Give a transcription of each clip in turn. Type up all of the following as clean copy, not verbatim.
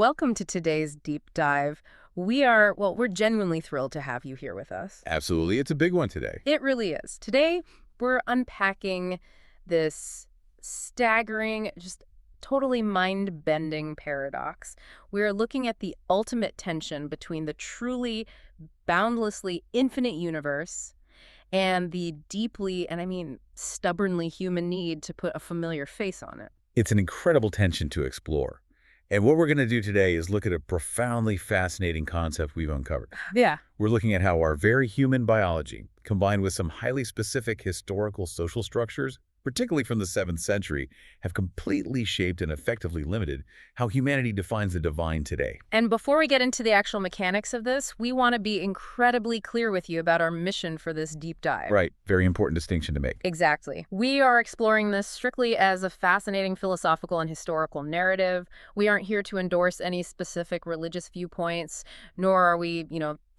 Welcome to today's deep dive. We're genuinely thrilled to have you here with us. Absolutely. It's a big one today. It really is. Today, we're unpacking this staggering, just totally mind-bending paradox. We're looking at the ultimate tension between the truly, boundlessly infinite universe and the deeply, and I mean stubbornly human need to put a familiar face on it. It's an incredible tension to explore. And what we're going to do today is look at a profoundly fascinating concept we've uncovered. Yeah. We're looking at how our very human biology, combined with some highly specific historical social structures, particularly from the 7th century, have completely shaped and effectively limited how humanity defines the divine today. And before we get into the actual mechanics of this, we want to be incredibly clear with you about our mission for this deep dive. Right. Very important distinction to make. Exactly. We are exploring this strictly as a fascinating philosophical and historical narrative. We aren't here to endorse any specific religious viewpoints, nor are we,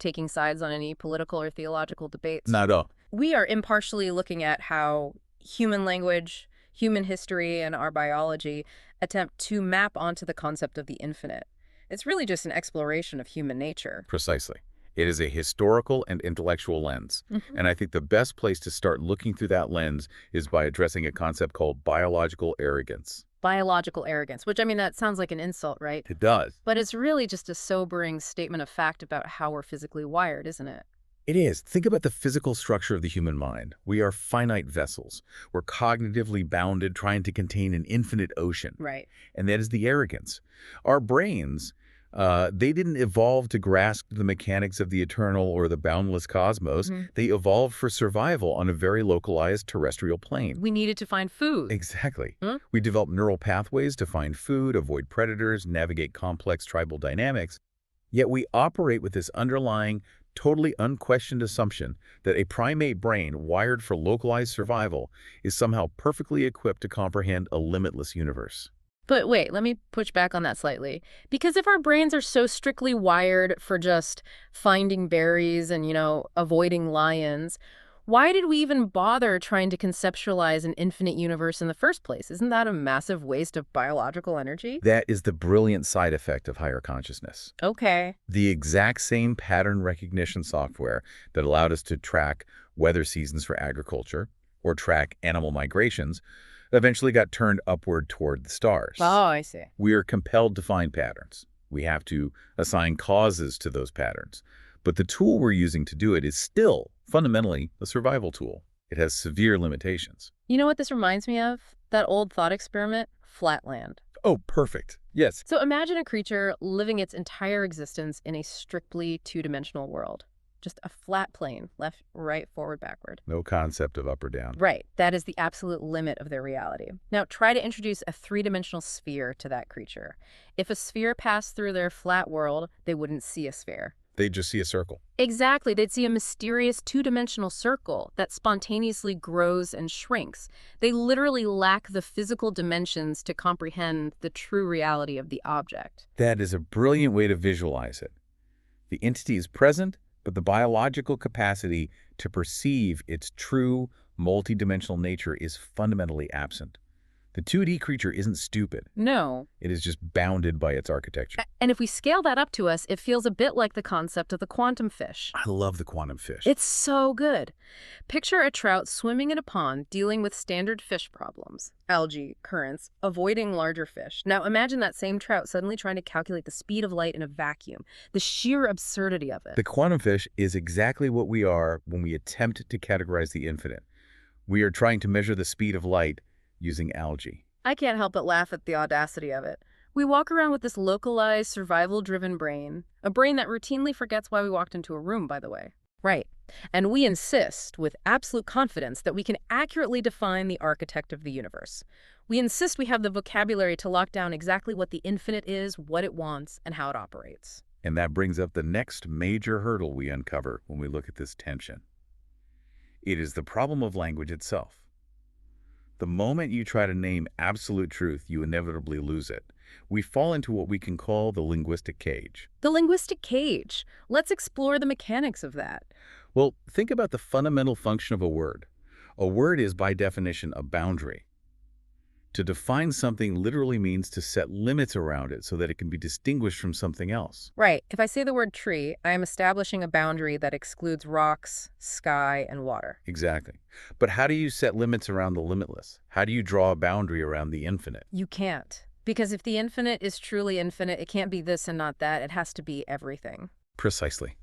taking sides on any political or theological debates. Not at all. We are impartially looking at how human language, human history, and our biology attempt to map onto the concept of the infinite. It's really just an exploration of human nature. Precisely. It is a historical and intellectual lens. And I think the best place to start looking through that lens is by addressing a concept called biological arrogance. Biological arrogance, which, that sounds like an insult, right? It does. But it's really just a sobering statement of fact about how we're physically wired, isn't it? It is. Think about the physical structure of the human mind. We are finite vessels. We're cognitively bounded, trying to contain an infinite ocean. Right. And that is the arrogance. Our brains, they didn't evolve to grasp the mechanics of the eternal or the boundless cosmos. They evolved for survival on a very localized terrestrial plane. We needed to find food. Exactly. We developed neural pathways to find food, avoid predators, navigate complex tribal dynamics. Yet we operate with this underlying, totally unquestioned assumption that a primate brain wired for localized survival is somehow perfectly equipped to comprehend a limitless universe. But wait, let me push back on that slightly. Because if our brains are so strictly wired for just finding berries and, avoiding lions, why did we even bother trying to conceptualize an infinite universe in the first place? Isn't that a massive waste of biological energy? That is the brilliant side effect of higher consciousness. Okay. The exact same pattern recognition software that allowed us to track weather seasons for agriculture or track animal migrations eventually got turned upward toward the stars. Oh, I see. We are compelled to find patterns. We have to assign causes to those patterns. But the tool we're using to do it is still fundamentally a survival tool. It has severe limitations. You know what this reminds me of? That old thought experiment, Flatland. Oh, perfect. Yes. So imagine a creature living its entire existence in a strictly two-dimensional world. Just a flat plane, left, right, forward, backward. No concept of up or down. Right. That is the absolute limit of their reality. Now, try to introduce a three-dimensional sphere to that creature. If a sphere passed through their flat world, they wouldn't see a sphere. They'd just see a circle. Exactly. They'd see a mysterious two-dimensional circle that spontaneously grows and shrinks. They literally lack the physical dimensions to comprehend the true reality of the object. That is a brilliant way to visualize it. The entity is present, but the biological capacity to perceive its true multidimensional nature is fundamentally absent. The 2D creature isn't stupid. No. It is just bounded by its architecture. And if we scale that up to us, it feels a bit like the concept of the quantum fish. I love the quantum fish. It's so good. Picture a trout swimming in a pond dealing with standard fish problems. Algae, currents, avoiding larger fish. Now imagine that same trout suddenly trying to calculate the speed of light in a vacuum. The sheer absurdity of it. The quantum fish is exactly what we are when we attempt to categorize the infinite. We are trying to measure the speed of light using algae. I can't help but laugh at the audacity of it. We walk around with this localized, survival-driven brain, a brain that routinely forgets why we walked into a room, by the way. Right. And we insist, with absolute confidence, that we can accurately define the architect of the universe. We insist we have the vocabulary to lock down exactly what the infinite is, what it wants, and how it operates. And that brings up the next major hurdle we uncover when we look at this tension. It is the problem of language itself. The moment you try to name absolute truth, you inevitably lose it. We fall into what we can call the linguistic cage. The linguistic cage. Let's explore the mechanics of that. Well, think about the fundamental function of a word. A word is, by definition, a boundary. To define something literally means to set limits around it so that it can be distinguished from something else. Right. If I say the word tree, I am establishing a boundary that excludes rocks, sky, and water. Exactly. But how do you set limits around the limitless? How do you draw a boundary around the infinite? You can't. Because if the infinite is truly infinite, it can't be this and not that. It has to be everything. Precisely.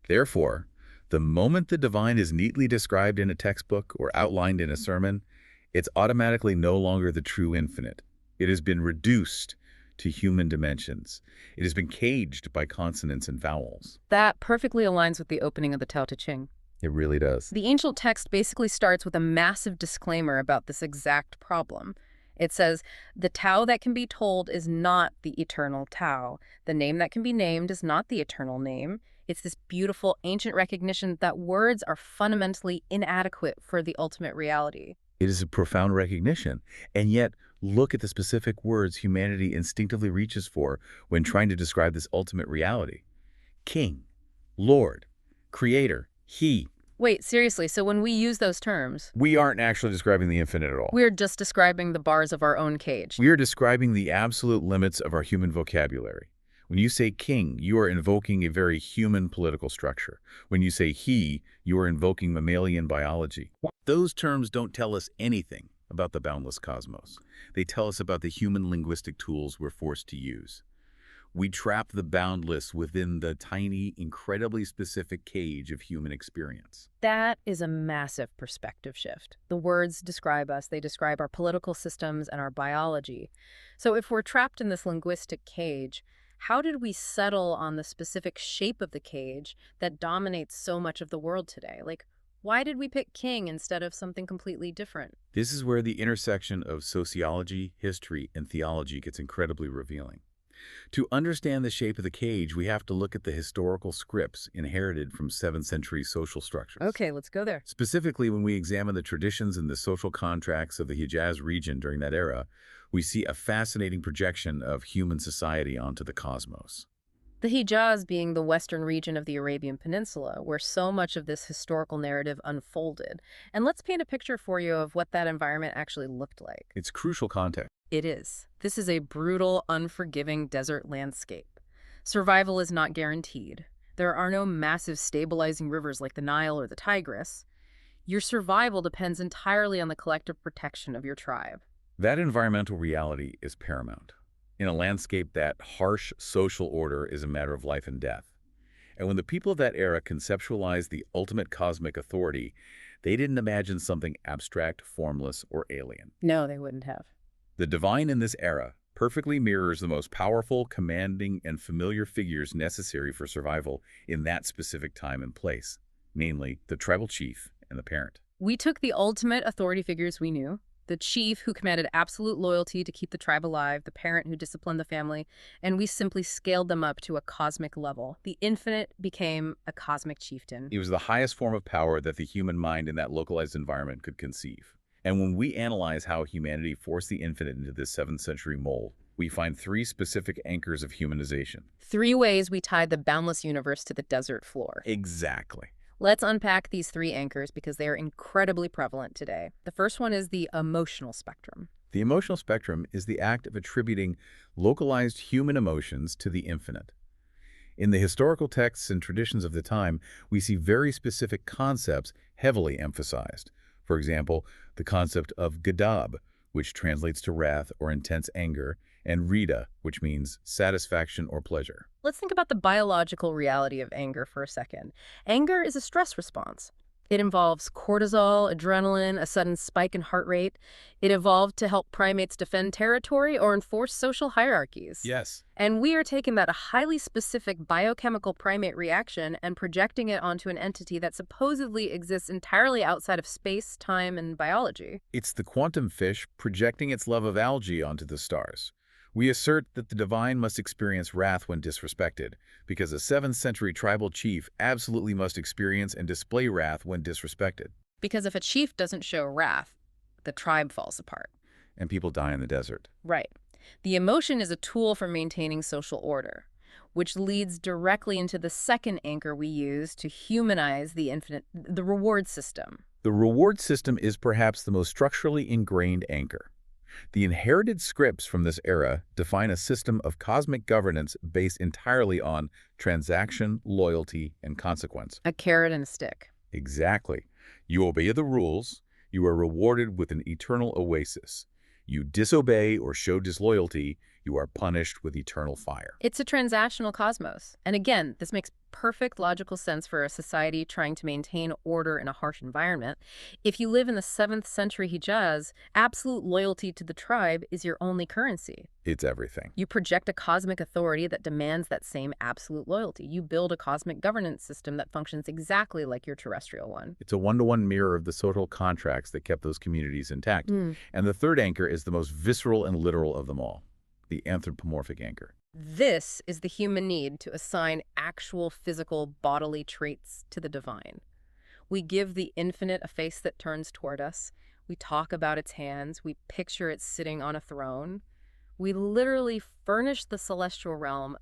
Therefore, the moment the divine is neatly described in a textbook or outlined in a sermon, it's automatically no longer the true infinite. It has been reduced to human dimensions. It has been caged by consonants and vowels. That perfectly aligns with the opening of the Tao Te Ching. It really does. The ancient text basically starts with a massive disclaimer about this exact problem. It says, the Tao that can be told is not the eternal Tao. The name that can be named is not the eternal name. It's this beautiful ancient recognition that words are fundamentally inadequate for the ultimate reality. It is a profound recognition, and yet look at the specific words humanity instinctively reaches for when trying to describe this ultimate reality. King, Lord, Creator, He. Wait, seriously, so when we use those terms, We aren't actually describing the infinite at all. we're just describing the bars of our own cage. We are describing the absolute limits of our human vocabulary. When you say king, you are invoking a very human political structure. When you say he, you are invoking mammalian biology. Those terms don't tell us anything about the boundless cosmos. They tell us about the human linguistic tools we're forced to use. We trap the boundless within the tiny, incredibly specific cage of human experience. That is a massive perspective shift. The words describe us, they describe our political systems and our biology. So if we're trapped in this linguistic cage, how did we settle on the specific shape of the cage that dominates so much of the world today? Like, why did we pick king instead of something completely different? This is where the intersection of sociology, history, and theology gets incredibly revealing. To understand the shape of the cage, we have to look at the historical scripts inherited from 7th century social structures. Okay, let's go there. Specifically, when we examine the traditions and the social contracts of the Hijaz region during that era, we see a fascinating projection of human society onto the cosmos. The Hijaz being the western region of the Arabian Peninsula, where so much of this historical narrative unfolded. And let's paint a picture for you of what that environment actually looked like. It's crucial context. It is. This is a brutal, unforgiving desert landscape. Survival is not guaranteed. There are no massive stabilizing rivers like the Nile or the Tigris. Your survival depends entirely on the collective protection of your tribe. That environmental reality is paramount. In a landscape, that harsh social order is a matter of life and death. And when the people of that era conceptualized the ultimate cosmic authority, they didn't imagine something abstract, formless, or alien. No, they wouldn't have. The divine in this era perfectly mirrors the most powerful, commanding, and familiar figures necessary for survival in that specific time and place, namely the tribal chief and the parent. We took the ultimate authority figures we knew, the chief who commanded absolute loyalty to keep the tribe alive, the parent who disciplined the family, and we simply scaled them up to a cosmic level. The infinite became a cosmic chieftain. It was the highest form of power that the human mind in that localized environment could conceive. And when we analyze how humanity forced the infinite into this 7th century mold, we find 3 specific anchors of humanization. 3 ways we tied the boundless universe to the desert floor. Exactly. Let's unpack these 3 anchors because they are incredibly prevalent today. The first one is the emotional spectrum. The emotional spectrum is the act of attributing localized human emotions to the infinite. In the historical texts and traditions of the time, we see very specific concepts heavily emphasized. For example, the concept of gadab, which translates to wrath or intense anger, and rida, which means satisfaction or pleasure. Let's think about the biological reality of anger for a second. Anger is a stress response. It involves cortisol, adrenaline, a sudden spike in heart rate. It evolved to help primates defend territory or enforce social hierarchies. Yes. And we are taking that highly specific biochemical primate reaction and projecting it onto an entity that supposedly exists entirely outside of space, time, and biology. It's the quantum fish projecting its love of algae onto the stars. We assert that the divine must experience wrath when disrespected, because a 7th century tribal chief absolutely must experience and display wrath when disrespected. Because if a chief doesn't show wrath, the tribe falls apart. And people die in the desert. Right. The emotion is a tool for maintaining social order, which leads directly into the second anchor we use to humanize the infinite, the reward system. The reward system is perhaps the most structurally ingrained anchor. The inherited scripts from this era define a system of cosmic governance based entirely on transaction, loyalty, and consequence. A carrot and a stick. Exactly. You obey the rules, you are rewarded with an eternal oasis. You disobey or show disloyalty, you are punished with eternal fire. It's a transactional cosmos. And again, this makes perfect logical sense for a society trying to maintain order in a harsh environment. If you live in the 7th century Hijaz, absolute loyalty to the tribe is your only currency. It's everything. You project a cosmic authority that demands that same absolute loyalty. You build a cosmic governance system that functions exactly like your terrestrial one. It's a one-to-one mirror of the social contracts that kept those communities intact. And the third anchor is the most visceral and literal of them all, the anthropomorphic anchor. This is the human need to assign actual physical bodily traits to the divine. We give the infinite a face that turns toward us. We talk about its hands. We picture it sitting on a throne. We literally furnish the celestial realm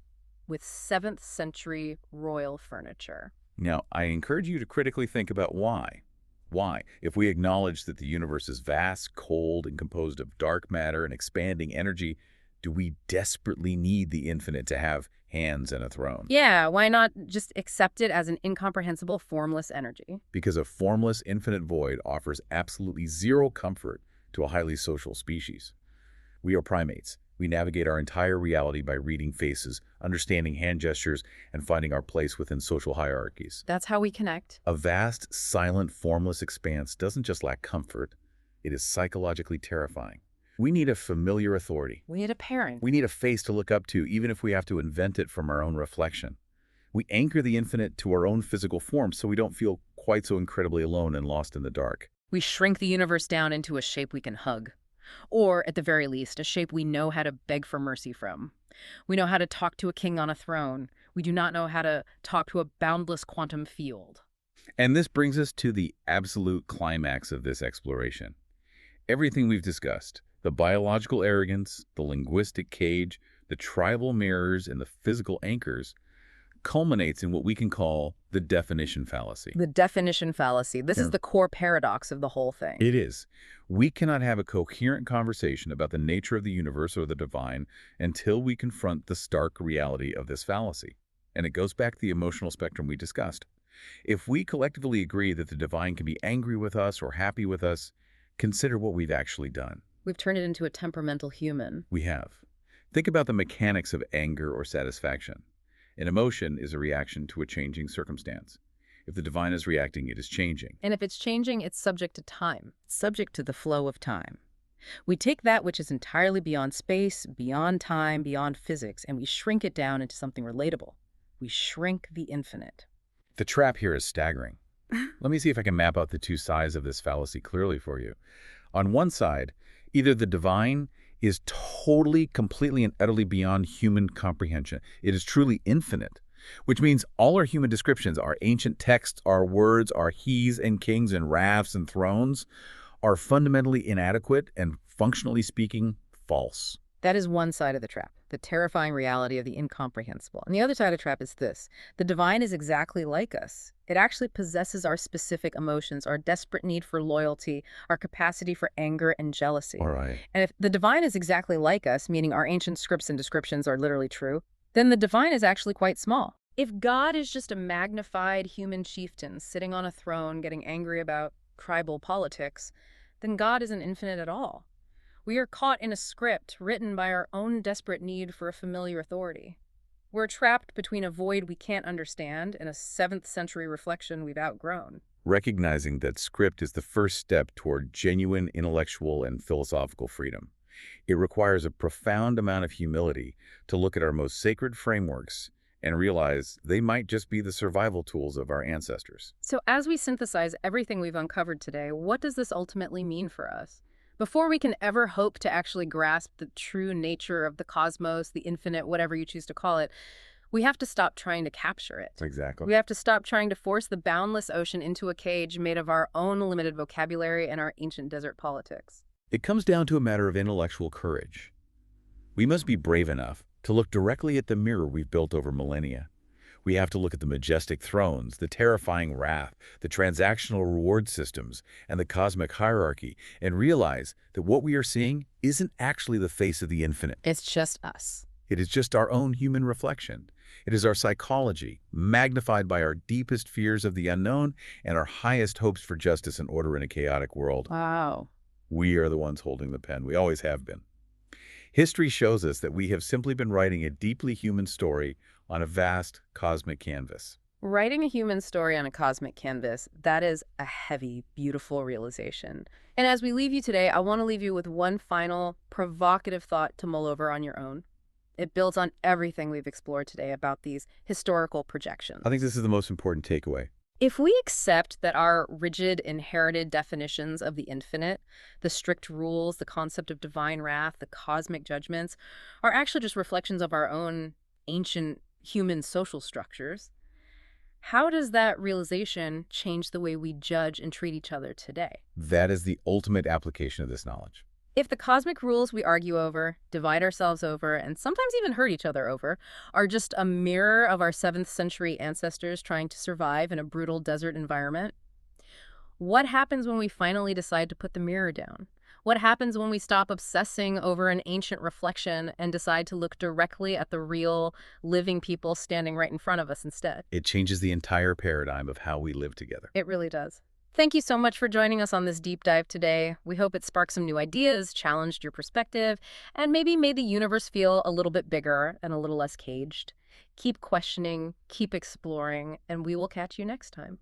with 7th century royal furniture. Now, I encourage you to critically think about why. Why? If we acknowledge that the universe is vast, cold, and composed of dark matter and expanding energy, do we desperately need the infinite to have hands and a throne? Yeah, why not just accept it as an incomprehensible, formless energy? Because a formless, infinite void offers absolutely zero comfort to a highly social species. We are primates. We navigate our entire reality by reading faces, understanding hand gestures, and finding our place within social hierarchies. That's how we connect. A vast, silent, formless expanse doesn't just lack comfort, it is psychologically terrifying. We need a familiar authority. We need a parent. We need a face to look up to, even if we have to invent it from our own reflection. We anchor the infinite to our own physical form so we don't feel quite so incredibly alone and lost in the dark. We shrink the universe down into a shape we can hug. Or, at the very least, a shape we know how to beg for mercy from. We know how to talk to a king on a throne. We do not know how to talk to a boundless quantum field. And this brings us to the absolute climax of this exploration. Everything we've discussed, the biological arrogance, the linguistic cage, the tribal mirrors, and the physical anchors, culminates in what we can call the definition fallacy. The definition fallacy. This is the core paradox of the whole thing. It is. We cannot have a coherent conversation about the nature of the universe or the divine until we confront the stark reality of this fallacy. And it goes back to the emotional spectrum we discussed. If we collectively agree that the divine can be angry with us or happy with us, consider what we've actually done. We've turned it into a temperamental human. We have. Think about the mechanics of anger or satisfaction. An emotion is a reaction to a changing circumstance. If the divine is reacting, it is changing. And if it's changing, it's subject to time. It's subject to the flow of time. We take that which is entirely beyond space, beyond time, beyond physics, and we shrink it down into something relatable. We shrink the infinite. The trap here is staggering. Let me see if I can map out the two sides of this fallacy clearly for you. On one side, either the divine is totally, completely, and utterly beyond human comprehension. It is truly infinite, which means all our human descriptions, our ancient texts, our words, our he's and kings and rafts and thrones, are fundamentally inadequate and, functionally speaking, false. That is one side of the trap, the terrifying reality of the incomprehensible. And the other side of the trap is this. The divine is exactly like us. It actually possesses our specific emotions, our desperate need for loyalty, our capacity for anger and jealousy. All right. And if the divine is exactly like us, meaning our ancient scripts and descriptions are literally true, then the divine is actually quite small. If God is just a magnified human chieftain sitting on a throne getting angry about tribal politics, then God isn't infinite at all. We are caught in a script written by our own desperate need for a familiar authority. We're trapped between a void we can't understand and a 7th century reflection we've outgrown. Recognizing that script is the first step toward genuine intellectual and philosophical freedom. It requires a profound amount of humility to look at our most sacred frameworks and realize they might just be the survival tools of our ancestors. So as we synthesize everything we've uncovered today, what does this ultimately mean for us? Before we can ever hope to actually grasp the true nature of the cosmos, the infinite, whatever you choose to call it, we have to stop trying to capture it. Exactly. We have to stop trying to force the boundless ocean into a cage made of our own limited vocabulary and our ancient desert politics. It comes down to a matter of intellectual courage. We must be brave enough to look directly at the mirror we've built over millennia. We have to look at the majestic thrones, the terrifying wrath, the transactional reward systems, and the cosmic hierarchy, and realize that what we are seeing isn't actually the face of the infinite. It's just us. It is just our own human reflection. It is our psychology, magnified by our deepest fears of the unknown and our highest hopes for justice and order in a chaotic world. Wow. We are the ones holding the pen. We always have been. History shows us that we have simply been writing a deeply human story on a vast cosmic canvas. Writing a human story on a cosmic canvas, that is a heavy, beautiful realization. And as we leave you today, I want to leave you with one final provocative thought to mull over on your own. It builds on everything we've explored today about these historical projections. I think this is the most important takeaway. If we accept that our rigid, inherited definitions of the infinite, the strict rules, the concept of divine wrath, the cosmic judgments, are actually just reflections of our own ancient human social structures, how does that realization change the way we judge and treat each other today? That is the ultimate application of this knowledge. If the cosmic rules we argue over, divide ourselves over, and sometimes even hurt each other over, are just a mirror of our 7th century ancestors trying to survive in a brutal desert environment, what happens when we finally decide to put the mirror down? What happens when we stop obsessing over an ancient reflection and decide to look directly at the real, living people standing right in front of us instead? It changes the entire paradigm of how we live together. It really does. Thank you so much for joining us on this deep dive today. We hope it sparked some new ideas, challenged your perspective, and maybe made the universe feel a little bit bigger and a little less caged. Keep questioning, keep exploring, and we will catch you next time.